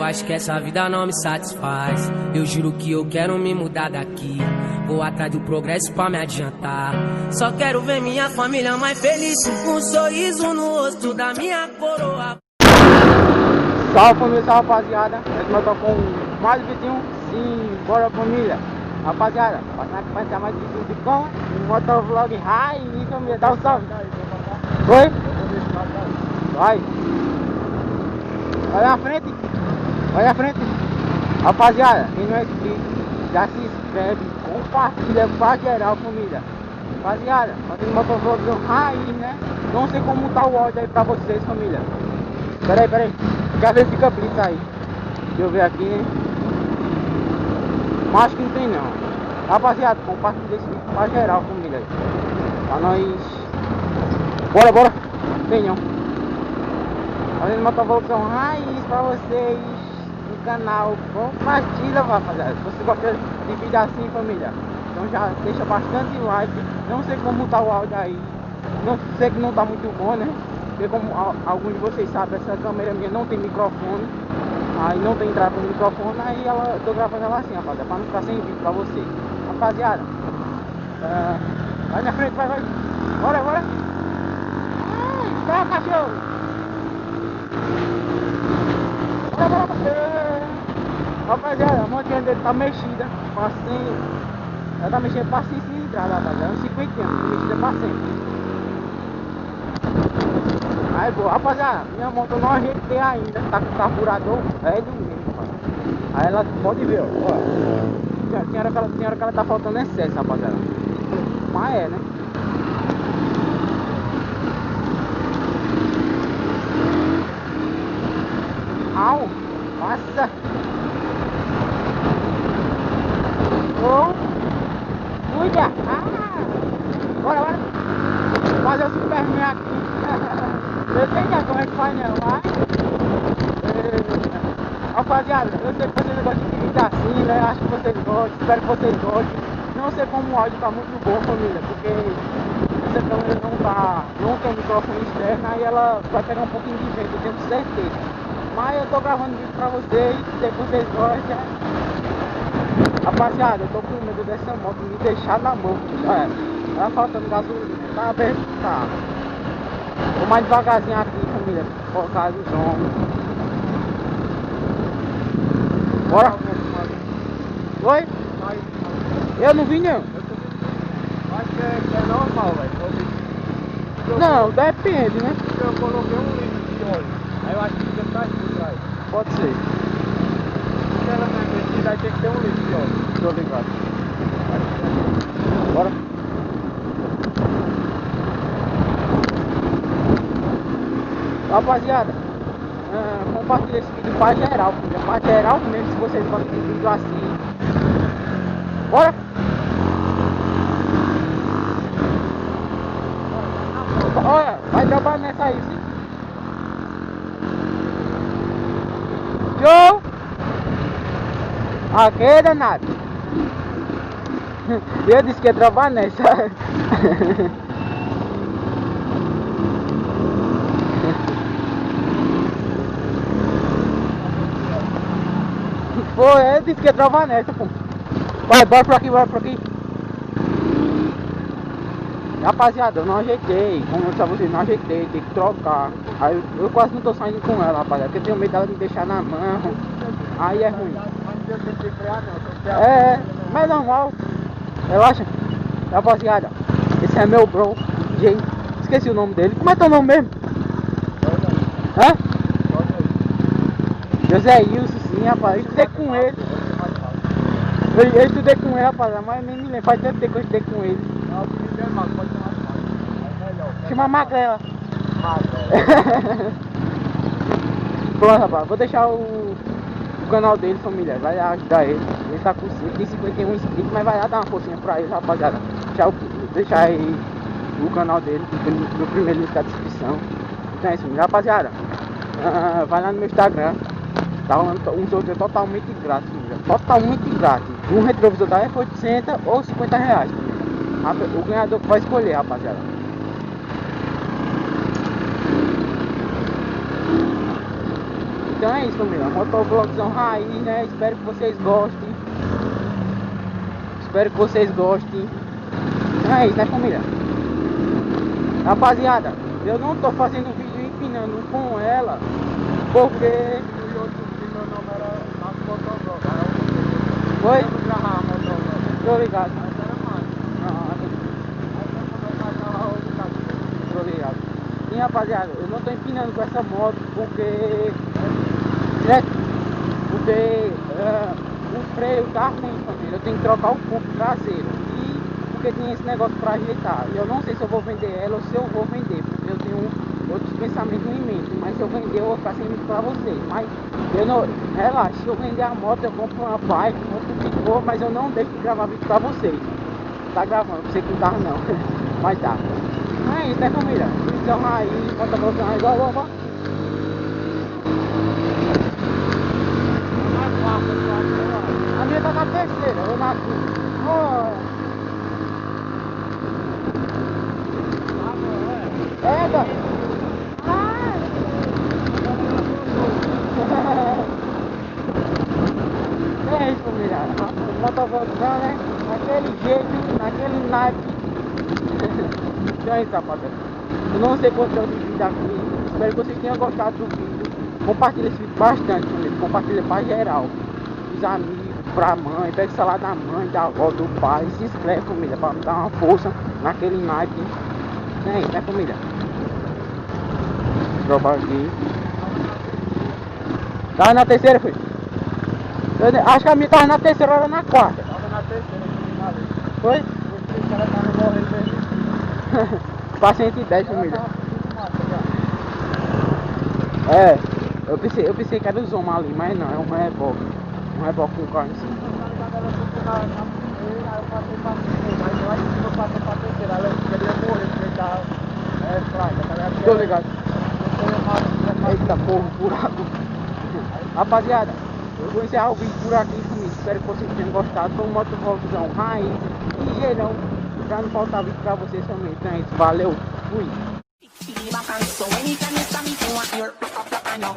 eu acho que essa vida não me satisfaz. Eu juro que eu quero me mudar daqui. Vou atrás do progresso pra me adiantar. Só quero ver minha família mais feliz, com um sorriso no rosto da minha coroa. Salve família, salve rapaziada. Eu tô com mais um vídeo. Sim, bora família. Rapaziada, passando aqui pra mais vídeo de com um motovlog high e família, dá um salve. Oi? Vai. Olha na frente. Olha na frente. Rapaziada, quem não é inscrito, já se inscreve, compartilha pra geral família. Rapaziada, fazendo motovlog high, né? Não sei como tá o áudio aí pra vocês família. Pera aí. Quer ver se fica blitz aí? Deixa eu ver aqui, né? Mas acho que não tem não. Rapaziada, compartilha esse vídeo pra geral família aí. Pra nós. Bora. Tem não. Fazendo motovlogzão raiz pra vocês no canal. Compartilha, rapaziada. Se você gosta de vídeo assim família, então já deixa bastante like. Não sei como tá o áudio aí. Não sei que não tá muito bom, né? Porque como alguns de vocês sabem, essa câmera minha não tem microfone. Aí não tem entrada no microfone, aí eu tô gravando ela assim, rapaziada, pra não ficar sem vídeo pra vocês. Rapaziada, vai na frente, vai. Bora. Tá, cachorro. Bora. Rapaziada, a montinha dele tá mexida, ela tá mexendo pra 100 cilindradas, rapaziada, uns 50 anos, mexida pra 100. Aí, boa, rapaziada, minha moto não ajeitei ainda, tá com o carburador velho mesmo, rapaz. Aí ela pode ver, ó. Tem hora que ela tá faltando excesso, rapaziada. Mas é, né? Au, passa. Cuida. Bora. Fazer o Superman aqui. Eu sei que como é que faz não, mas rapaziada, eu sei que vocês gostam de vídeo assim, né? Acho que vocês gostam, espero que vocês gostem. Não sei como o áudio tá muito bom família, porque essa câmera não tem microfone externo, aí ela vai pegar um pouquinho de vento, eu tenho certeza. Mas eu tô gravando vídeo pra vocês, sei que vocês gostam. Rapaziada, eu tô com medo dessa moto me deixar na mão. Tá faltando gasolina, tá aberto, tá. Vou mais devagarzinho aqui, família, por causa dos homens. Bora? Oi? Eu não vi não. Acho que é normal, velho. Não, depende, né? Eu coloquei 1 litro de óleo. Aí eu acho que fica atrás por trás. Pode ser. Se ela não é metida, aí tem que ter 1 litro de óleo. Tô ligado. Bora. Rapaziada, compartilha esse vídeo pra geral, filha. Pra geral mesmo, se vocês gostam de vídeo assim. Bora! Olha, vai trabalhar nessa aí, sim. Show! Aqui, danado. Eu disse que ia trabalhar nessa. Foi, eu disse que ia trabalhar nessa, pô. Vai, bora por aqui. Rapaziada, eu não ajeitei. Como eu disse a vocês, não ajeitei, tem que trocar. Aí eu quase não tô saindo com ela, rapaziada, porque eu tenho medo dela me deixar na mão. Aí é ruim. Mas normal. Relaxa. Rapaziada, esse é meu bro, Jay. Esqueci o nome dele. Como é teu nome mesmo? Hã? José Ilson, sim, rapaz. Eu estudei com ele. Eu estudei com ele, rapaziada, mas nem me lembro. Faz tempo que eu estudei com ele. Chama Magrela. Pronto, rapaz. Vou deixar o canal dele, família. Vai ajudar ele. Ele tá com 51 inscritos, mas vai lá dar uma forcinha pra ele, rapaziada. Deixar aí o canal dele, no primeiro link da descrição. Então é isso, rapaziada. Vai lá no meu Instagram. Tá rolando um sorteio totalmente grátis, família. Totalmente grátis. Um retrovisor da F800 ou 50 reais. O ganhador vai escolher, rapaziada. Então é isso, família. Motovlogzão raiz, né? Espero que vocês gostem. Espero que vocês gostem. Então é isso, né, família? Rapaziada, eu não tô fazendo vídeo empinando com ela porque... E outro que meu nome era Marcos Motovlog. Oi? Eu não gravava Motovlog. Tô ligado. Mas era mais. Ah, Aí quando eu passava outro cara. tô ligado. E rapaziada, eu não tô empinando com essa moto porque... o freio tá ruim, família. Eu tenho que trocar o corpo traseiro. E porque tem esse negócio pra ajeitar. E eu não sei se eu vou vender ela ou se eu vou vender. Porque eu tenho outros pensamentos em mente. Mas se eu vender, eu vou ficar sem vídeo pra vocês. Mas eu não... Relaxa, se eu vender a moto, eu compro uma bike, compro o que for, mas eu não deixo de gravar vídeo pra vocês. Tá gravando, não sei que não tá não. Mas tá. Não é isso, né, família? Vídeo raiz, conta pra raiz, ó. A minha tá na terceira, eu na quinta. É, Dan. É isso, família. O motovlogzão, né? Naquele jeito, naquele naipe. Então é isso, rapaziada. Eu não sei quanto é o vídeo aqui. Espero que vocês tenham gostado do vídeo. Compartilha esse vídeo bastante, família. Compartilha pra geral. Os amigos, pra mãe. Pega o celular da mãe, da avó, do pai. Se inscreve, família, pra me dar uma força naquele naipe. É isso, né, família? Dropa aqui. Tava na terceira, filho? Acho que a minha tava na terceira, era na quarta. Tava na terceira, Foi? os caras estavam morrendo mesmo. Paciente 10, família. É, eu pensei que era o Zoma ali, mas não, é um reboque. Um reboque com carro em cima. Aí eu passei pra segunda, mas lá em cima eu passei pra terceira. Aí eu queria morrer, porque ele tava fraca, tá ligado? Tô ligado. Eita porra, buraco. Rapaziada, eu vou encerrar o vídeo por aqui, família. Espero que vocês tenham gostado. Foi um motovlogzão raiz, ligeirão, pra não faltar vídeo pra vocês também. Então é isso, valeu, fui. So anytime you stop me, you want your up, I know.